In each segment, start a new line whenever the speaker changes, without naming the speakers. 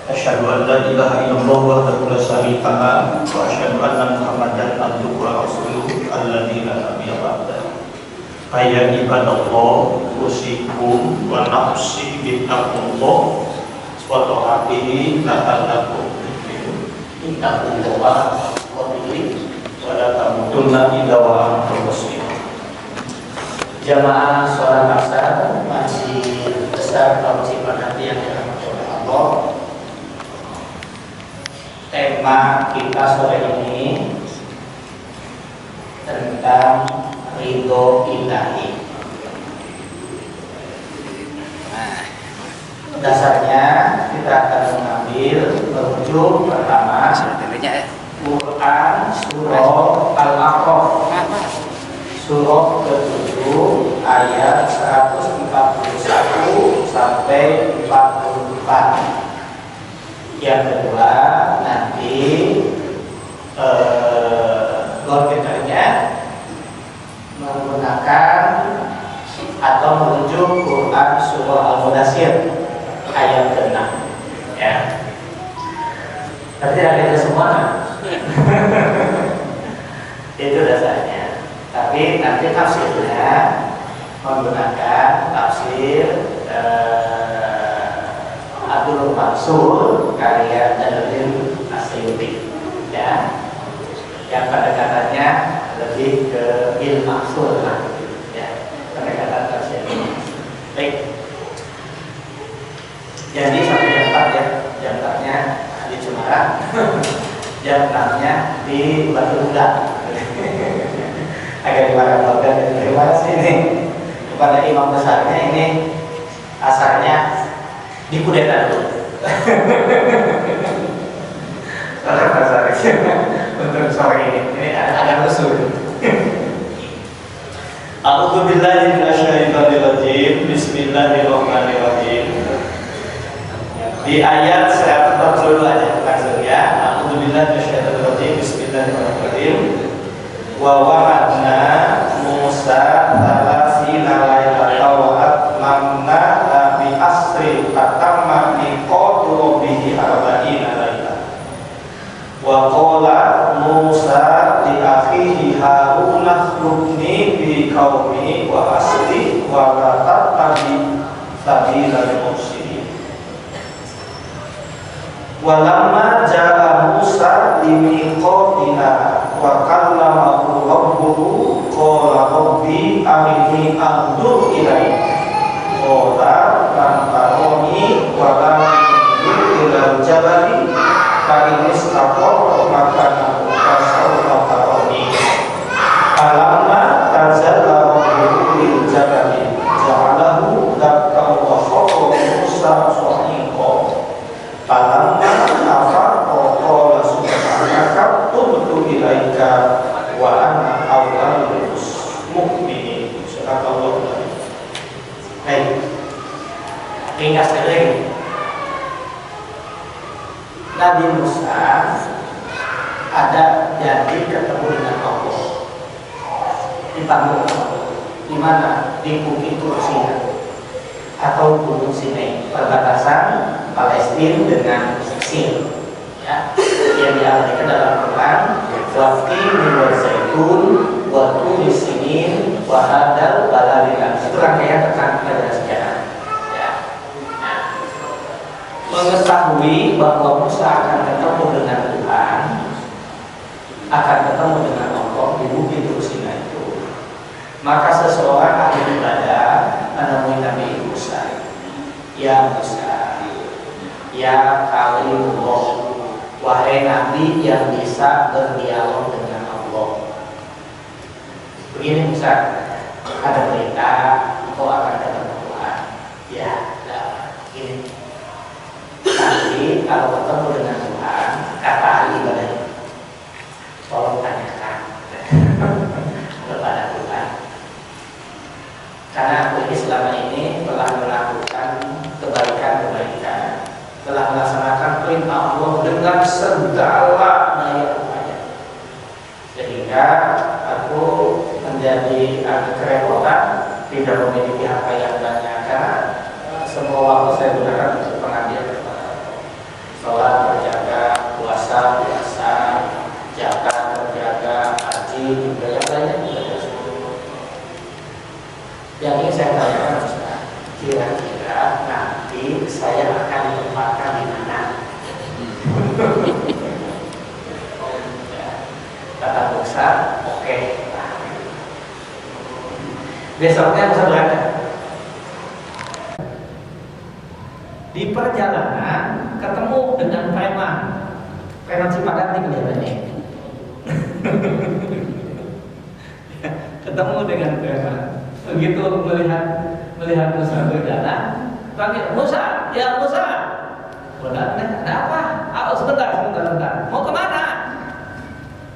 Asyhadu an la ilaha illallah wahdahu la syarika lah wa asyhadu anna Muhammadan abduhu wa rasuluh alladzi la nabiyya ba'dahu. Ya ibadallah, usikum wa nafsi bittaqullah wa ta'atihi la'allakum tuflihun. Ittaqullaha wa la tamutunna illa wa antum muslimun. Jamaah sholat asar masih besar kaum muslimin yang dirahmati oleh Allah. Tema kita sore ini tentang ridho ilahi. Dasarnya kita akan mengambil merujuk pertama Quran surah Al-A'raf surah ke-7 ayat 141 sampai 44. Yang kedua nanti gorekannya menggunakan atau merujuk Quran surah Al-Mudaththir ayat ke-6 ya. Tapi tidak ada semua. Itu dasarnya. Tapi nanti tafsirnya menggunakan tafsir Abdul Mansur karya Jalaluddin Asy'uti ya, yang pendekatannya lebih ke il maksud lah ya, pendekatan tafsir. Baik, jadi sampai jam 4 ya, jam 4-nya di Semarang, jam 6-nya di Batu Ulang. Agak dimakan logat dan terima kasih ini kepada imam besarnya, ini asalnya di kudeta dulu. Salah bahasa untuk sore ini agak lusuh. A'udzubillahi minasyaitonir rajim. Bismillahirrahmanirrahim. Di ayat saya tetap dulu aja langsung ya. A'udzubillahi minasyaitonir rajim. Bismillahirrahmanirrahim. Wa wa'adna Musa thalathina laylatan wa atmamna bi asri fatamma miqatu rabbih arba'ina layla. Wa qala Musa li akhihi Harun akhlifni bi qaumi wa asli wa la tattabi sabilal mufsidin. Walamma ja'a Musa limiqatina wa kallamahu rabbuhu qala rabbi arini anzur ilaika qala lan tarani wa la yanzur ilal jabali fa in istaqarra makanahu fa sawfa tarani. Alamma tazalla rabbuhu lil jabali ja'alahu dakkan wa kharra Musa sa'iqa. Falamma nafaqa qala subhanaka tubtu ilaika wa ana awwalul mu'minin. Subhanallah. Baik, ringkas saja. Nabi Musa ada janji ketemu dengan Allah di panggung di mana? Di Bukit Tursina atau Gunung Sinai, perbatasan Palestina dengan Mesir ya, yang diartikan dalam Quran waqti min zaitun wa turi sinin wa hadal baladil. Itu rangkaian tentang pelajaran sejarah ya. Nah, mengetahui bahwa Musa akan ketemu dengan Tuhan, akan ketemu dengan Allah di Bukit Tursina itu, maka seseorang ahli ibadah menemui Nabi Musa. Ya Musa, ya Kalimullah, wahai Nabi yang bisa berdialog dengan Allah. Begini Musa, ada berita engkau akan ketemu Tuhan. Ya, ini. Nanti kalau ketemu dengan Tuhan, kata ahli ibadah, tolong tanyakan kepada Tuhan. Karena aku ini selama ini telah melakukan kebaikan-kebaikan, telah melaksanakan perintah Allah dengan segala daya upaya, sehingga aku menjadi agak kerepotan, tidak memiliki harta yang banyak karena semua waktu saya gunakan untuk pengabdian kepada Allah. Yang ingin saya tanyakan Ustaz, kira-kira nanti saya akan ditempatkan di mana? Kata Ustaz, oke. Besoknya Ustaz berangkat. Di perjalanan ketemu dengan preman Cipadat nih kelihatannya. Ketemu dengan preman. Begitu melihat Musa berjalan, panggil Musa, ya Musa. Udah, ada apa? Oh, sebentar. Mau kemana?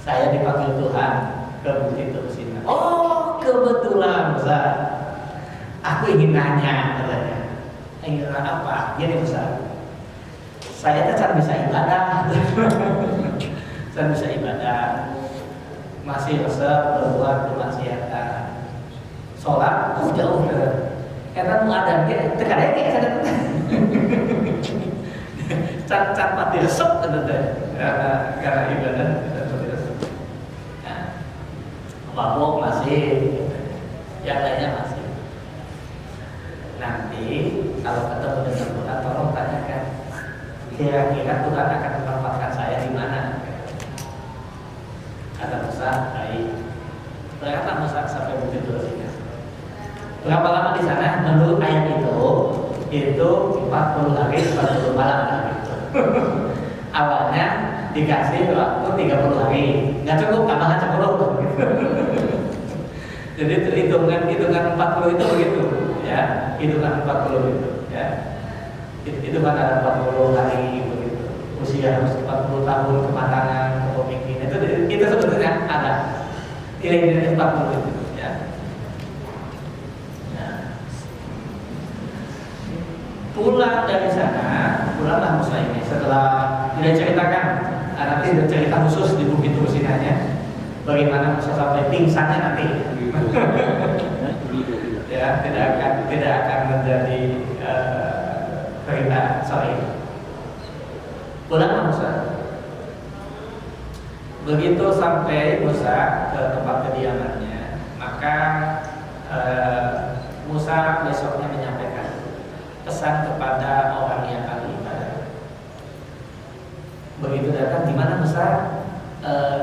Saya dipanggil Tuhan ke Bukit Tursina. Oh, kebetulan Musa. Aku ingin nanya katanya. Ingin apa? Gini Musa. Saya tetap bisa ibadah. Saya bisa ibadah. Masih resep berbuat kemaksiatan. Sholat, jauh ke. Karena mengadaan dia, terkadang dia sadar. Cat mati resep karena ibadah mati resep. Mabuk masih, yang lainnya masih. Nanti kalau ketemu dengan Tuhan, tolong tanyakan. Kira-kira Tuhan akan menempatkan saya di mana? Kata Musa, baik. Berkata Musa sampai Bukit Tursina. Berapa lama di sana? Menurut ayat itu 40 hari 40 malam gitu. Awalnya dikasih waktu 30 hari, nggak cukup, tambahan 10. Jadi hitungan 40 itu begitu, ya. Hitungan 40 itu, ya. Itu kan ada 40 hari begitu. Usia harus 40 tahun kematangan kepemimpinan itu sebetulnya ada nilai-nilai 40 itu, ya. Pulang dari sana, pulanglah Musa ini setelah tidak ceritakan, nanti ada cerita khusus di Bukit Tursinanya, bagaimana Musa sampai pingsannya nanti. Ya, tidak akan menjadi cerita sorry. Pulanglah Musa. Begitu sampai Musa ke tempat kediamannya, maka Musa besoknya menyampaikan pesan kepada orang yang ahli ibadah. Begitu datang, di mana Musa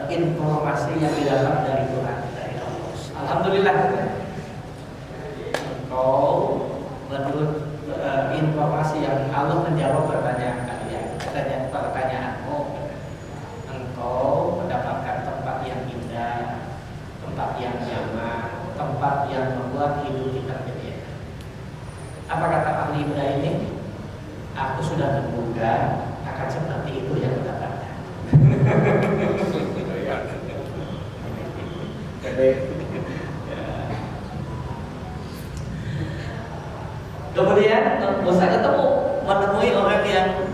informasi yang didapat dari Tuhan, dari Allah. Alhamdulillah, engkau menurut informasi yang Allah menjawab pertanyaan kalian, pertanyaanmu, engkau mendapatkan tempat yang indah, tempat yang nyaman, tempat yang membuat hidup kita berbeda. Apa kata ahli ibadah ini? Aku sudah menduga akan seperti itu yang mendapatkan. Kemudian Musa ketemu, menemui orang yang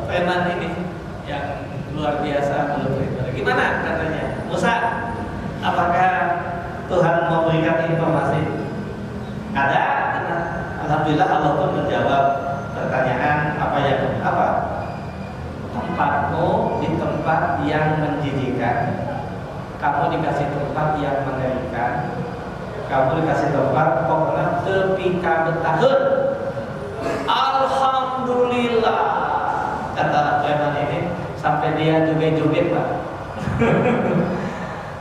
preman ini, yang luar biasa menurut ibadah. Gimana katanya? Musa, apakah Tuhan memberikan informasi? Ada. Alhamdulillah Allah pun menjawab pertanyaan apa? Tempatmu di tempat yang menjijikan, kamu dikasih tempat yang mengerikan, kamu dikasih tempat pokoknya tepi kabetahun. Alhamdulillah, kata preman ini, sampai dia joget-joget Pak.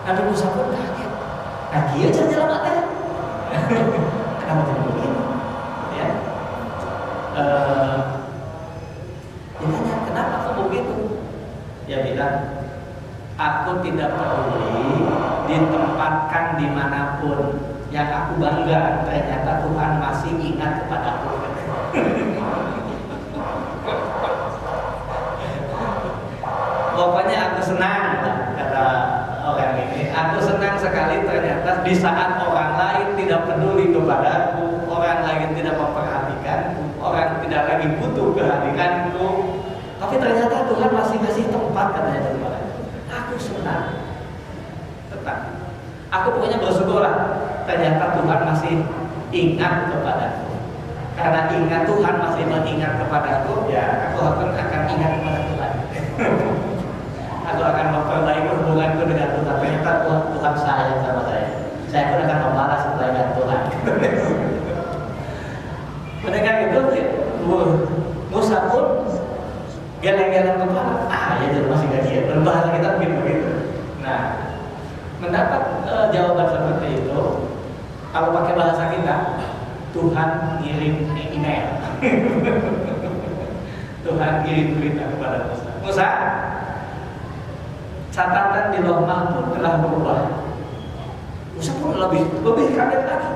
Nabi Musa pun kaget. Nah dia jadi selamatnya. Kenapa jadi begini? Ya. Ditanya, kenapa kamu begitu? Dia bilang, aku tidak peduli ditempatkan dimanapun. Yang aku bangga, ternyata Tuhan masih ingat kepadaku. Pokoknya aku senang, kata orang ini. Aku senang sekali ternyata di saat orang lain tidak peduli kepadaku, orang lain tidak memperhatikanku, orang tidak lagi butuh kehadiranku, tapi ternyata Tuhan masih kasih tempat katanya kepadaku. Aku senang. Tetap. Aku pokoknya bersyukurlah. Ternyata Tuhan masih ingat kepadaku. Karena ingat Tuhan masih mengingat kepadaku, ya aku akan ingat kepada Tuhan. Aku akan memperbaiki hubunganku dengan Tuhan. Ternyata Tuhan sayang sama saya. Saya pun akan membalas kebaikan Tuhan. Kalau pakai bahasa kita, Tuhan ngirim email. Tuhan kirim berita kepada Musa. Musa, catatan di Lauh Mahfuz telah berubah. Musa pun lebih kaget lagi.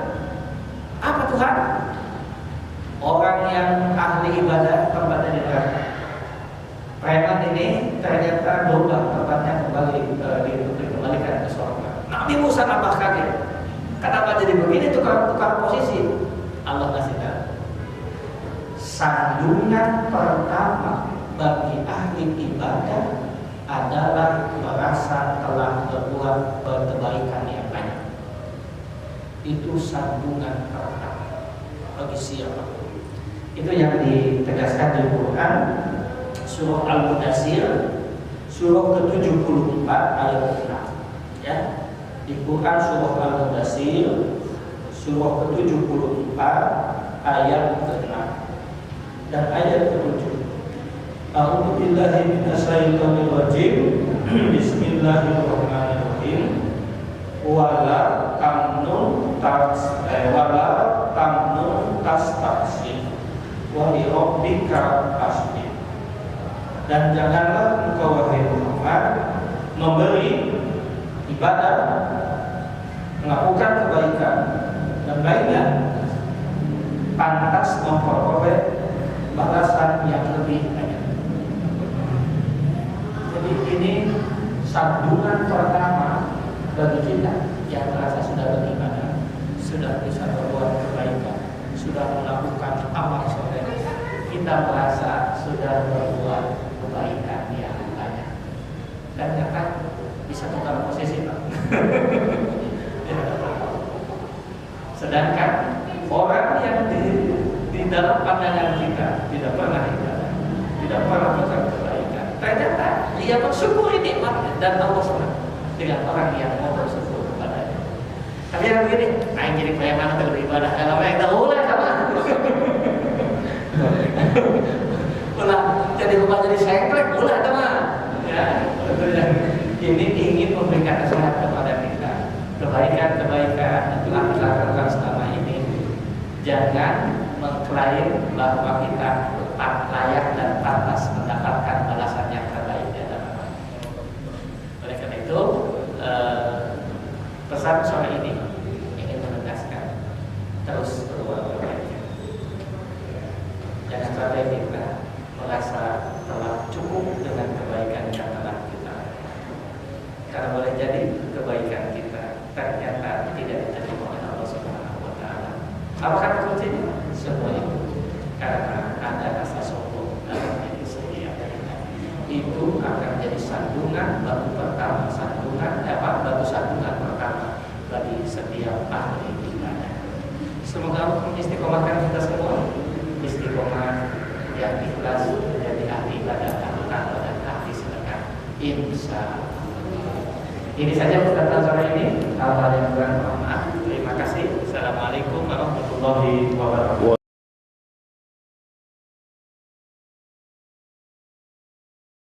Apa Tuhan? Orang yang ahli ibadah tempatnya di neraka. Preman ini ternyata berubah tempatnya kembali dikembalikan ke surga. Nabi Musa tambah kaget. Kenapa jadi begini? Tukar posisi. Allah kasih tahu. Sandungan pertama bagi ahli ibadah adalah merasa telah berbuat kebaikan yang banyak. Itu sandungan pertama bagi siapa? Itu yang ditegaskan di Quran surah Al-Mudaththir surah ke-74 ayat 6. Ya. Di Quran surah Al-Mudaththir surah ke-74 ayat ke-6 dan ayat ke-7. A'udzu billahi minasyaitonir rajim. Bismillahirrahmanirrahim. Wala tamnun tastakthir wa li rabbika fasbir. Dan janganlah engkau wahai Muhammad memberi ibadah, melakukan kebaikan dan lainnya pantas memperoleh balasan yang lebih banyak. Jadi ini sandungan pertama bagi kita yang merasa sudah beribadah, sudah bisa berbuat kebaikan, sudah melakukan amal soleh. Kita merasa sudah berbuat kebaikan yang banyak. Dan ternyata bisa tukar posisi, Pak. Sedangkan orang yang di dalam pandangan kita tidak pernah ibadah, tidak pernah berbuat kebaikan, ternyata dia bersyukur nikmatnya dan Allah senang dengan orang yang mau bersyukur kepadanya. Tapi yang begini, yang jadi preman atau beribadah, kalau yang dahulu sama. Ulah jadi rumah jadi sengklek, ulah sama. Ya, ini ingin memberikan nasihat kepada kita, kebaikan-kebaikan yang telah kita lakukan selama ini. Jangan mengklaim bahwa kita layak dan pantas mendapatkan balasan yang terbaik di hadapan Allah. Oleh karena itu, pesan sore ini ingin menegaskan terus berbuat kebaikan. Jangan sampai kita merasa telah cukup dengan kebaikan yang telah kita lakukan. Karena boleh jadi kebaikan kita ternyata tidak diterima oleh Allah Subhanahu wa Ta'ala. Apakah kuncinya? Semua itu karena ada rasa sombong dalam diri sendiri. Itu akan jadi sandungan batu pertama, batu sandungan pertama bagi setiap ahli ibadah. Semoga Allah mengistiqomahkan kita semua, istiqomah yang ikhlas menjadi ahli ibadah, ahli takwa dan ahli sedekah. Insya Allah. Ini saja perkataan sore ini. Hal-hal yang kurang mohon maaf. Terima kasih. Assalamualaikum warahmatullahi wabarakatuh.